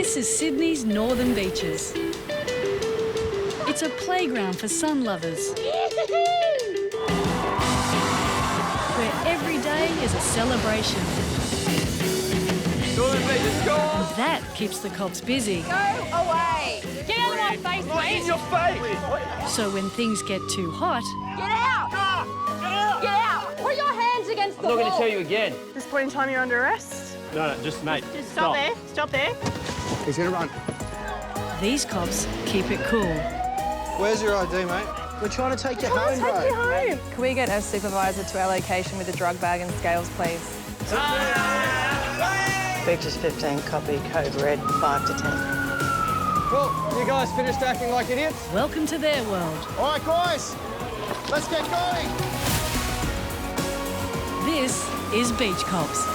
This is Sydney's northern beaches. It's a playground for sun lovers, where every day is a celebration. That keeps the cops busy. Go away! Get out of my face, mate! In your face! So when things get too hot, Get out! Get out! Get out! Put your hands against the I'm not wall. going to tell you again. At this point in time, you're under arrest. No, just mate. Just stop there. Stop there. He's going to run. these cops keep it cool. Where's your ID, mate? We're trying to take you home, bro. Take you home. Can we get a supervisor to our location with a drug bag and scales, please? Beaches 15, copy, code red, 5 to 10. Well, you guys finished acting like idiots? Welcome to their world. All right, guys, let's get going. This is Beach Cops.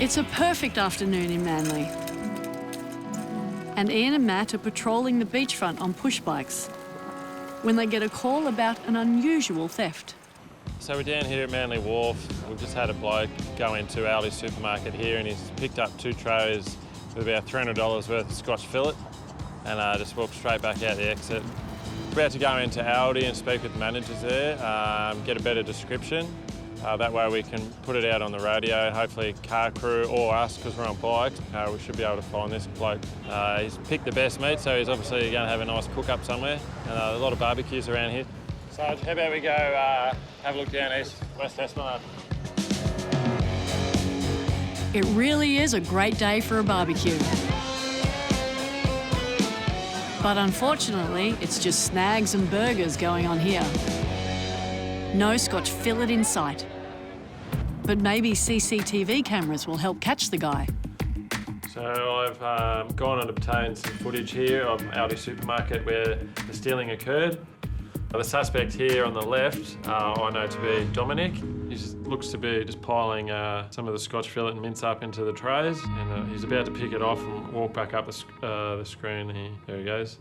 It's a perfect afternoon in Manly. And Ian and Matt are patrolling the beachfront on push bikes when they get a call about an unusual theft. So we're down here at Manly Wharf. We've just had a bloke go into Aldi's supermarket here and he's picked up 2 trays with about $300 worth of Scotch fillet and just walked straight back out the exit. We're about to go into Aldi and speak with the managers there, get a better description. That way we can put it out on the radio, hopefully car crew or us, because we're on bikes, we should be able to find this bloke. He's picked the best meat, so he's obviously going to have a nice cook-up somewhere. And a lot of barbecues around here. So how about we go have a look down West Esplanade. It really is a great day for a barbecue. But unfortunately, it's just snags and burgers going on here. No Scotch fillet in sight. But maybe CCTV cameras will help catch the guy. So I've gone and obtained some footage here of Aldi supermarket where the stealing occurred. The suspect here on the left, I know to be Dominic. He looks to be just piling some of the Scotch fillet and mince up into the trays, and he's about to pick it off and walk back up the screen. There he goes.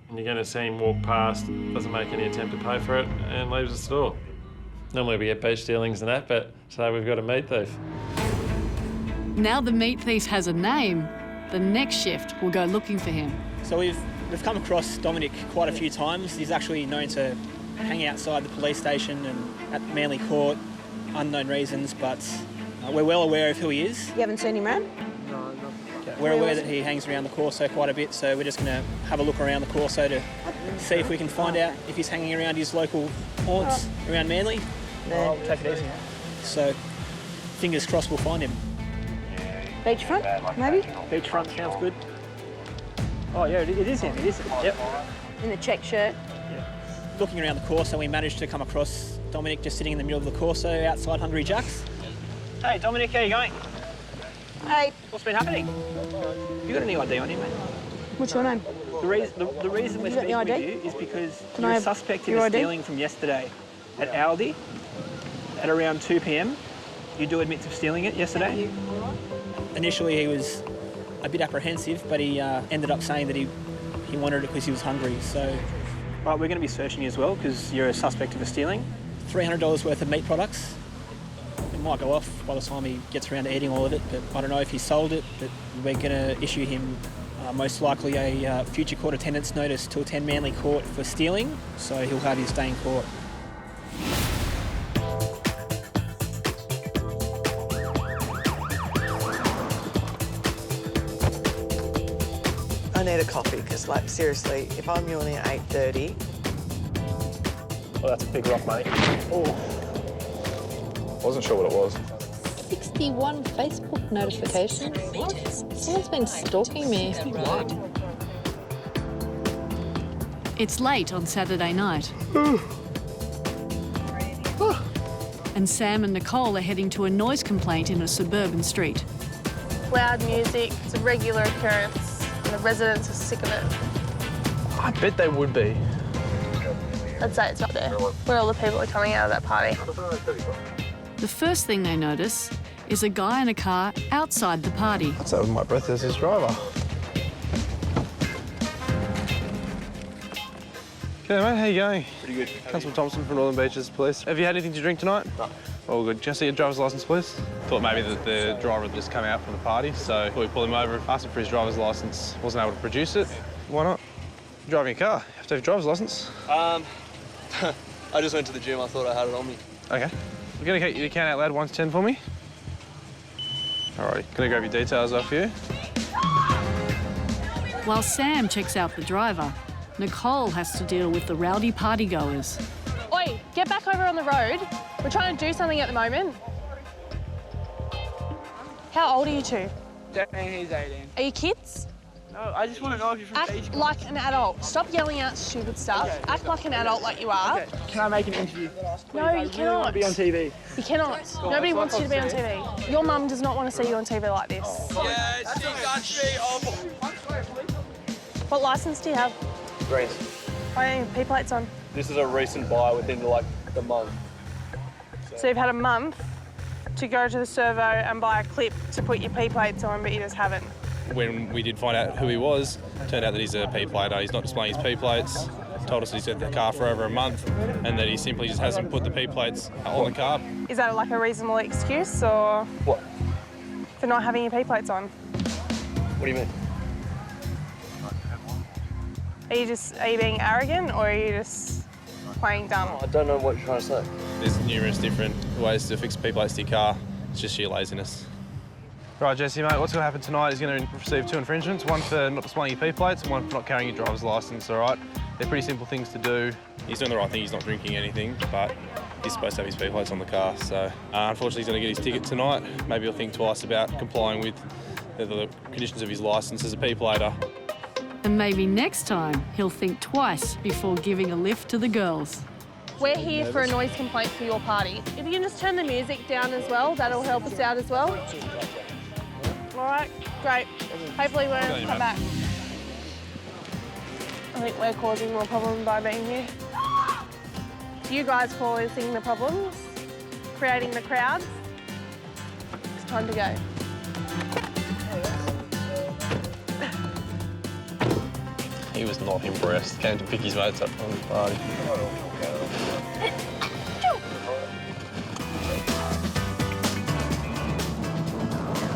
And you're going to see him walk past, doesn't make any attempt to pay for it, and leaves the store. Normally we get beach stealings and that, but today we've got a meat thief. Now the meat thief has a name, the next shift will go looking for him. So we've come across Dominic quite a few times. He's actually known to hang outside the police station and at Manly Court, unknown reasons, but we're well aware of who he is. You haven't seen him around? No, not. We're aware that he hangs around the Corso quite a bit, so we're just going to have a look around the Corso to see if we can find out if he's hanging around his local haunts around Manly. I'll take it easy. So fingers crossed we'll find him. Beachfront, maybe? Beachfront sounds good. Oh yeah, it is him, Yep. In the check shirt. Looking around the Corso, we managed to come across Dominic just sitting in the middle of the Corso outside Hungry Jack's. Hey Dominic, how you going? Hey. What's been happening? You got any ID on you, mate? What's your name? The reason we're You got speaking the ID? with you is because Can you're I a have suspect in your a ID? stealing from yesterday at Aldi at around 2 p.m. You do admit to stealing it yesterday? Initially he was a bit apprehensive, but he ended up saying that he wanted it because he was hungry. So, right, we're going to be searching you as well because you're a suspect of a stealing. $300 worth of meat products. It might go off by the time he gets around to eating all of it, but I don't know if he sold it, but we're going to issue him most likely a future court attendance notice to attend Manly Court for stealing, so he'll have his day in court. I need a coffee because, like, seriously, if I'm yawning at 8:30... Well, that's a big rock, mate. Oh. Wasn't sure what it was. 61 Facebook notifications. Someone's been stalking me. It's late on Saturday night. And Sam and Nicole are heading to a noise complaint in a suburban street. Loud music, it's a regular occurrence, and the residents are sick of it. I bet they would be. I'd say it's up there, where all the people are coming out of that party. The first thing they notice is a guy in a car outside the party. I'd say with my breath as his driver. Yeah, mate, how you going? Pretty good. Constable Thompson from Northern Beaches Police. Have you had anything to drink tonight? No. All good. Can I see your driver's licence, please? Thought maybe that the driver had just come out from the party, so we pulled him over, asked him for his driver's licence, wasn't able to produce it. Why not? You're driving a car. You have to have your driver's licence. I just went to the gym. I thought I had it on me. OK. You're going to count out loud 1 to 10 for me? All right. Can I grab your details off you? While Sam checks out the driver, Nicole has to deal with the rowdy partygoers. Oi, get back over on the road. We're trying to do something at the moment. How old are you two? 17, he's 18. Are you kids? No, I just want to know if you're from Act beachgoers. like an adult. Stop yelling out stupid stuff. Okay. Act like an adult like you are. Okay. Can I make an interview? No, I you really want to cannot. be on TV. You cannot. Nobody wants you to be on TV. Your mum does not want to see you on TV like this. Yeah, she got me. What licence do you have? Greece. Why don't you have P-plates on? This is a recent buy within the month. So you've had a month to go to the servo and buy a clip to put your P-plates on, but you just haven't. When we did find out who he was, turned out that he's a P-plater. He's not displaying his P-plates. Told us he's had the car for over a month and that he simply just hasn't put the P-plates on the car. Is that like a reasonable excuse or What? for not having your P-plates on? What do you mean? Are you being arrogant or are you just playing dumb? I don't know what you're trying to say. There's numerous different ways to fix P-plates to your car. It's just sheer laziness. Right, Jesse, mate, what's going to happen tonight is going to receive 2 infringements, one for not displaying your P-plates and one for not carrying your driver's licence, all right? They're pretty simple things to do. He's doing the right thing, he's not drinking anything, but he's supposed to have his P-plates on the car. So unfortunately, he's going to get his ticket tonight. Maybe he'll think twice about complying with the conditions of his licence as a P-plater. And maybe next time he'll think twice before giving a lift to the girls. We're here for a noise complaint for your party. If you can just turn the music down as well, that'll help us out as well. All right, great. Hopefully we won't come back. I think we're causing more problems by being here. You guys causing the problems, creating the crowds. It's time to go. He was not impressed. Came to pick his mates up from the party.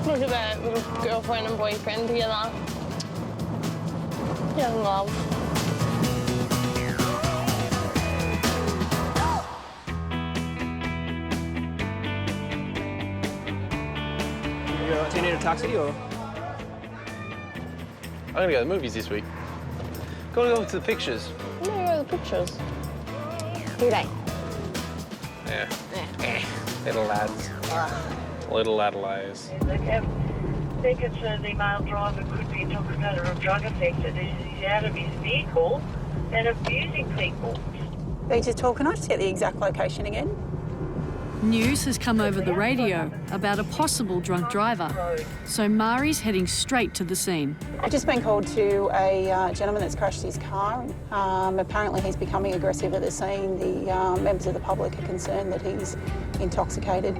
Look at that little girlfriend and boyfriend together. Young love. Do you need a taxi or? I'm going to go to the movies this week. Got to go to the pictures. No, you're at the pictures. Who they? Yeah. Little lads. Little Adelaides. They're concerned the male driver could be intoxicated or drug affected as he's out of his vehicle and abusing people. Beaches Talk, can I just get the exact location again? News has come over the radio about a possible drunk driver, so Mari's heading straight to the scene. I've just been called to a gentleman that's crashed his car. Apparently he's becoming aggressive at the scene. The members of the public are concerned that he's intoxicated.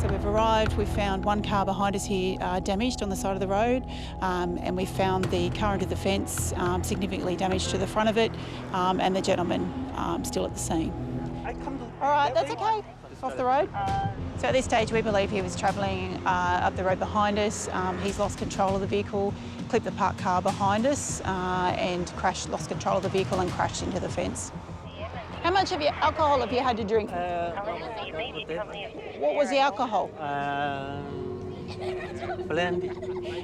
So we've arrived, we've found one car behind us here damaged on the side of the road, and we found the car under the fence significantly damaged to the front of it, and the gentleman still at the scene. All right, that's okay. Off the road. So at this stage, we believe he was travelling up the road behind us. He's lost control of the vehicle, clipped the parked car behind us, and lost control of the vehicle and crashed into the fence. How much of your alcohol have you had to drink? What was the alcohol? Blended.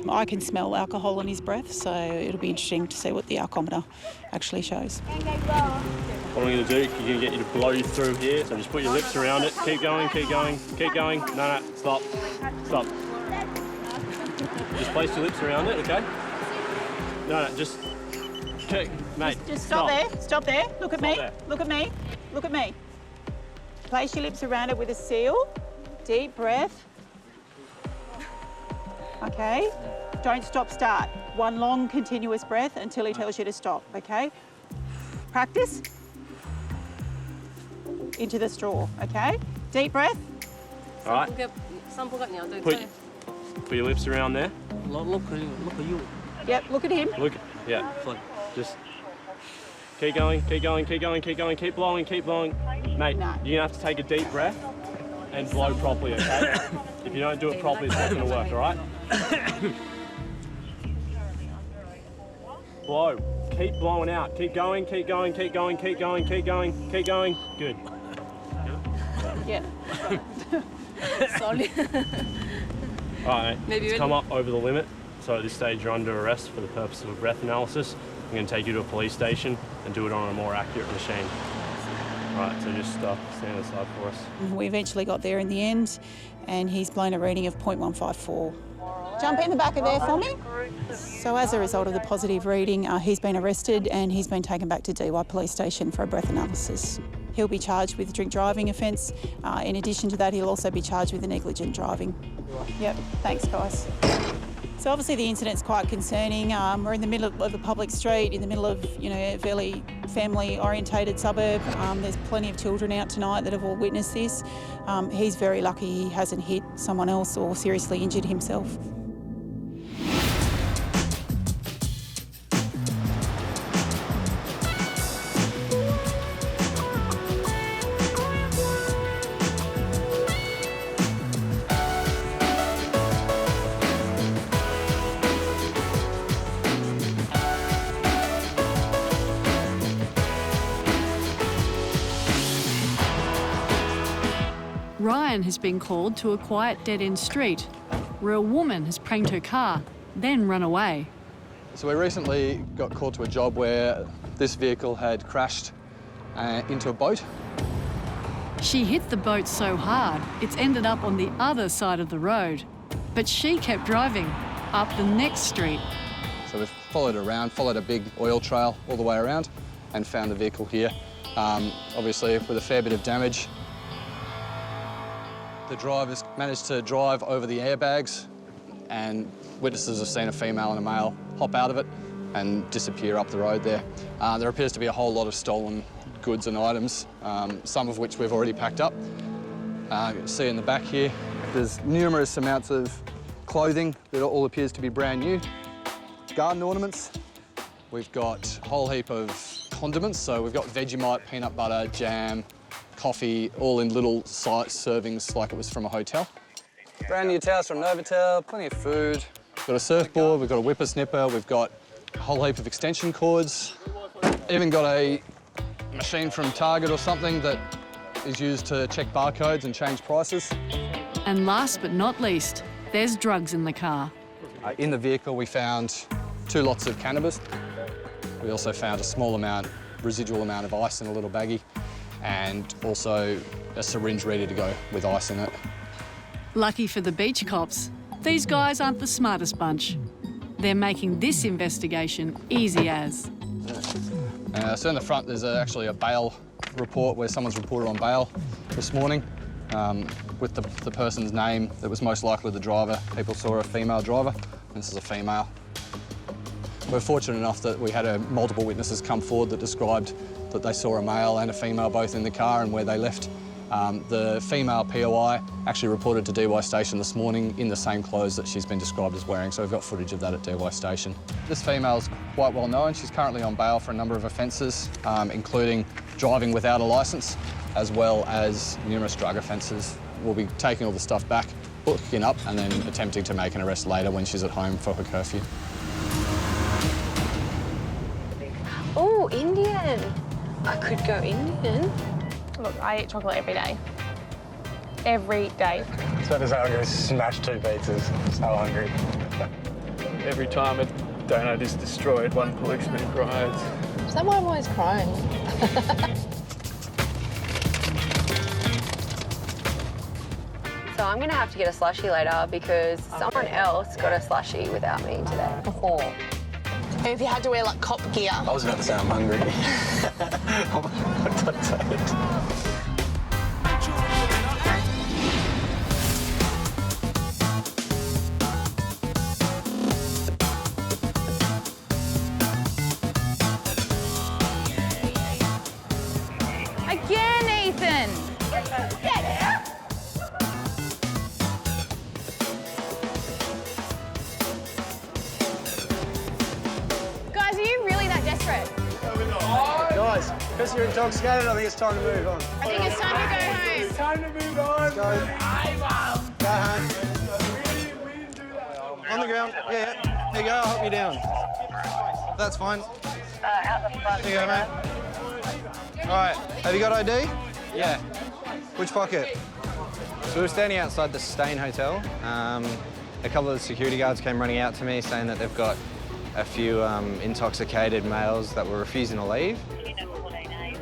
I can smell alcohol in his breath, so it'll be interesting to see what the alcometer actually shows. What I'm going to do, you're going to get you to blow through here. So just put your lips around it. Keep going, keep going, keep going. No, stop, stop. Just place your lips around it, okay? No, just, mate. Just stop there, stop there. Look at me, there. look at me, look at me. Place your lips around it with a seal. Deep breath. Okay? Don't stop, start. One long, continuous breath until he tells you to stop, okay? Practice. Into the straw, okay? Deep breath. All right. Put your lips around there. Look at you. Yep, look at him. Look, yeah. Just keep going, keep going, keep going, keep going, keep blowing, keep blowing. Mate, you're gonna have to take a deep breath and blow properly, okay? If you don't do it properly, it's not gonna work, all right? Blow. Keep blowing out. Keep going, keep going, keep going, keep going, keep going, keep going. Good. Yeah. Sorry. All right, Maybe it's when- come up over the limit. So at this stage, you're under arrest for the purpose of a breath analysis. I'm going to take you to a police station and do it on a more accurate machine. All right, so just stand aside for us. We eventually got there in the end, and he's blown a reading of 0.154. Jump in the back of there for me. So as a result of the positive reading, he's been arrested and he's been taken back to DY Police Station for a breath analysis. He'll be charged with a drink driving offence. In addition to that, he'll also be charged with a negligent driving. Yep, thanks guys. So obviously the incident's quite concerning. We're in the middle of a public street, in the middle of, a fairly family-orientated suburb. There's plenty of children out tonight that have all witnessed this. He's very lucky he hasn't hit someone else or seriously injured himself. Ryan has been called to a quiet dead-end street where a woman has pranked her car, then run away. So we recently got called to a job where this vehicle had crashed into a boat. She hit the boat so hard, it's ended up on the other side of the road. But she kept driving up the next street. So we've followed it around, followed a big oil trail all the way around and found the vehicle here. Obviously with a fair bit of damage. The driver's managed to drive over the airbags and witnesses have seen a female and a male hop out of it and disappear up the road there. There appears to be a whole lot of stolen goods and items, some of which we've already packed up. You can see in the back here, there's numerous amounts of clothing that all appears to be brand new. Garden ornaments. We've got a whole heap of condiments, so we've got Vegemite, peanut butter, jam, coffee, all in little size servings like it was from a hotel. Brand new towels from Novotel, plenty of food. We've got a surfboard, we've got a whippersnipper, we've got a whole heap of extension cords. Even got a machine from Target or something that is used to check barcodes and change prices. And last but not least, there's drugs in the car. In the vehicle we found 2 lots of cannabis. We also found a small amount, residual amount of ice in a little baggie, and also a syringe ready to go with ice in it. Lucky for the beach cops, these guys aren't the smartest bunch. They're making this investigation easy as. So in the front there's actually a bail report where someone's reported on bail this morning with the person's name that was most likely the driver. People saw a female driver, and this is a female. We're fortunate enough that we had multiple witnesses come forward that described that they saw a male and a female both in the car and where they left. The female POI actually reported to DY Station this morning in the same clothes that she's been described as wearing, so we've got footage of that at DY Station. This female's quite well known. She's currently on bail for a number of offences, including driving without a licence, as well as numerous drug offences. We'll be taking all the stuff back, booking up, and then attempting to make an arrest later when she's at home for her curfew. Oh, Indian. I could go Indian. Look, I eat chocolate every day. Every day. So does I'm going to smash 2 pizzas. I'm so hungry. Every time a donut is destroyed, one policeman cries. Is that why I'm always crying? So I'm going to have to get a slushie later because someone else got a slushie without me today. Oh. If you had to wear like cop gear. I was about to say I'm hungry. What did I say? Again, Ethan! Because you're intoxicated, I think it's time to move on. I think it's time to go home. It's time to move on. Go. Go home. On the ground. Yeah. There you go. I'll help you down. That's fine. There you go, mate. All right. Have you got ID? Yeah. Which pocket? So we were standing outside the Stain Hotel. A couple of the security guards came running out to me saying that they've got a few intoxicated males that were refusing to leave.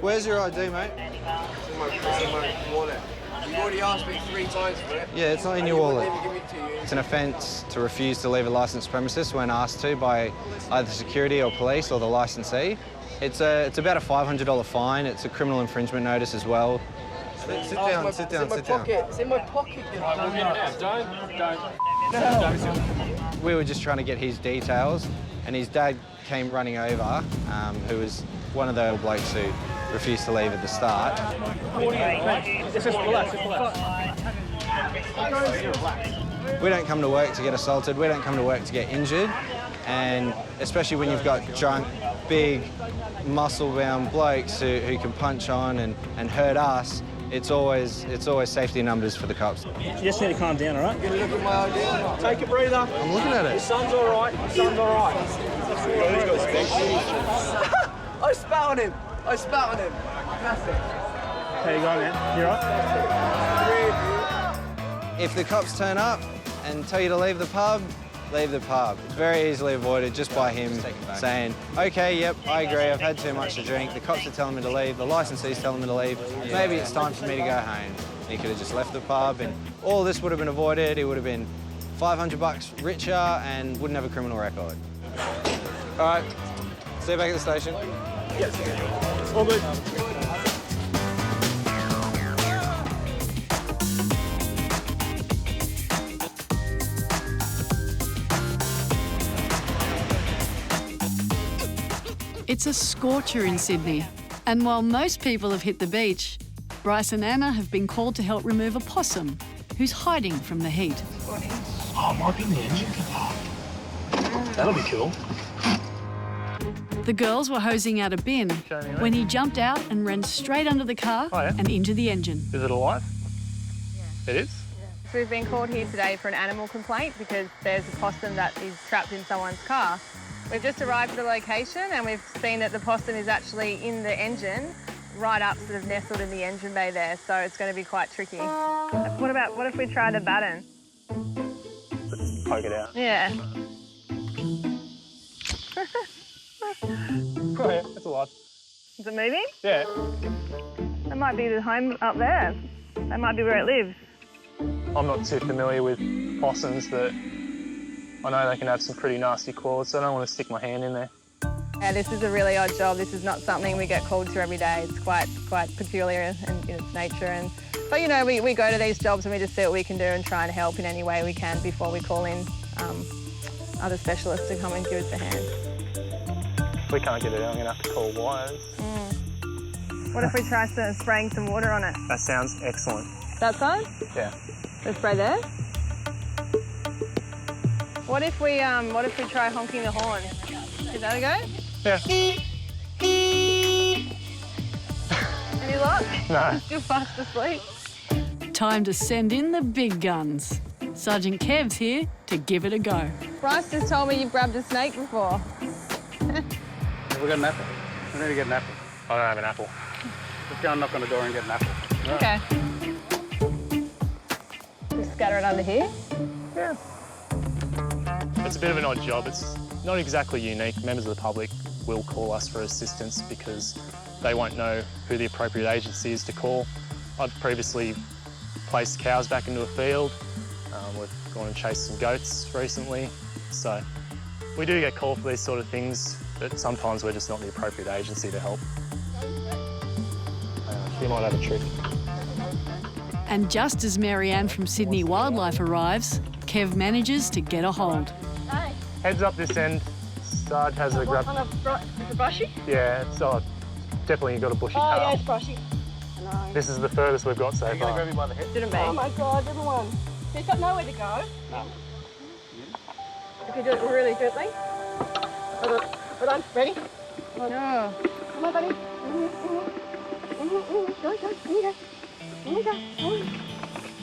Where's your ID, mate? It's in my wallet. You've already asked me 3 times for it. Yeah, it's not in your wallet. It's an offence to refuse to leave a licensed premises when asked to by either security or police or the licensee. It's about a $500 fine. It's a criminal infringement notice as well. Sit down, sit down, sit down. It's in my pocket. Don't. We were just trying to get his details, and his dad came running over, who was one of the blokes who refused to leave at the start. We don't come to work to get assaulted. We don't come to work to get injured, and especially when you've got drunk, big, muscle-bound blokes who can punch on and hurt us. It's always safety numbers for the cops. You just need to calm down, all right? You look at my idea. Take a breather. I'm looking at it. Your son's all right. Your son's all right. I spat on him. I spat on him. Massive. How you going, man? You all right? If the cops turn up and tell you to leave the pub, leave the pub. It's very easily avoided just by him saying, OK, yep, I agree, I've had too much to drink. The cops are telling me to leave, the licensee's telling me to leave. Maybe it's time for me to go home. He could have just left the pub and all this would have been avoided. He would have been $500 richer and wouldn't have a criminal record. All right, see you back at the station. Yes. All good. It's a scorcher in Sydney, and while most people have hit the beach, Bryce and Anna have been called to help remove a possum who's hiding from the heat. Oh, might be in the engine capacity. That'll be cool. The girls were hosing out a bin when he jumped out and ran straight under the car and into the engine. Is it alive? Yeah. It is? So we've been called here today for an animal complaint because there's a possum that is trapped in someone's car. We've just arrived at the location and we've seen that the possum is actually in the engine, right up, sort of nestled in the engine bay there, so it's going to be quite tricky. What if we tried a baton? Let's poke it out. Yeah. Oh yeah, it's alive. Is it moving? Yeah. That might be the home up there. That might be where it lives. I'm not too familiar with possums, but I know they can have some pretty nasty claws, so I don't want to stick my hand in there. Yeah, this is a really odd job. This is not something we get called to every day. It's quite peculiar in its nature. But, you know, we go to these jobs and we just see what we can do and try and help in any way we can before we call in other specialists to come and give us a hand. If we can't get it out, I'm going to have to call wires. What if we try spraying some water on it? That sounds excellent. That side? Yeah. Let's spray there. What if we try honking the horn? Is that a go? Yeah. Any luck? No. You're fast asleep. Time to send in the big guns. Sergeant Kev's here to give it a go. Bryce just told me you've grabbed a snake before. Have we got an apple? We need to get an apple. I don't have an apple. Let's go and knock on the door and get an apple. Okay. Just scatter it under here? Yeah. It's a bit of an odd job. It's not exactly unique. Members of the public will call us for assistance because they won't know who the appropriate agency is to call. I've previously placed cows back into a field. We've gone and chased some goats recently. So we do get called for these sort of things, but sometimes we're just not the appropriate agency to help. She might have a trick. And just as Marianne from Sydney Wildlife arrives, Kev manages to get a hold. Hey. Heads up this end. Sarge has a grab. Is it brushy? Yeah, it's definitely got a bushy tail. Oh, yeah, it's brushy. No. This is the furthest we've got so far. You're going to grab me by the head? Didn't be. Oh my God, everyone. He's got nowhere to go. No. If you do it really gently. Hold on. Ready? No. Come on, buddy.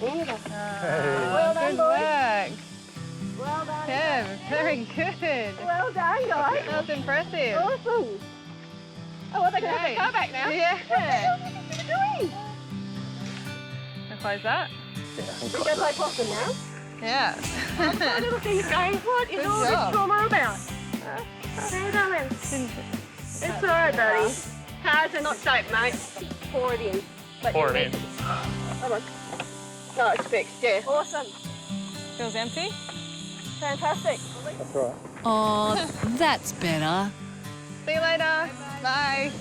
Well done, good work. Well done. Yeah, very good. Well done, guys. That was impressive. Awesome. Oh, well, they can have the car back now. Yeah. What the hell are you doing? And close that. You go play possum now? Yeah. That little thing's going, what is Good all job. this drama about? Hey, darling. It's all right, buddy. Cars are not safe, mate. Pour it in. Pour it in. Come on. No, it's fixed, yeah. Awesome. Feels empty? Fantastic. That's right. Oh, that's better. See you later. Bye.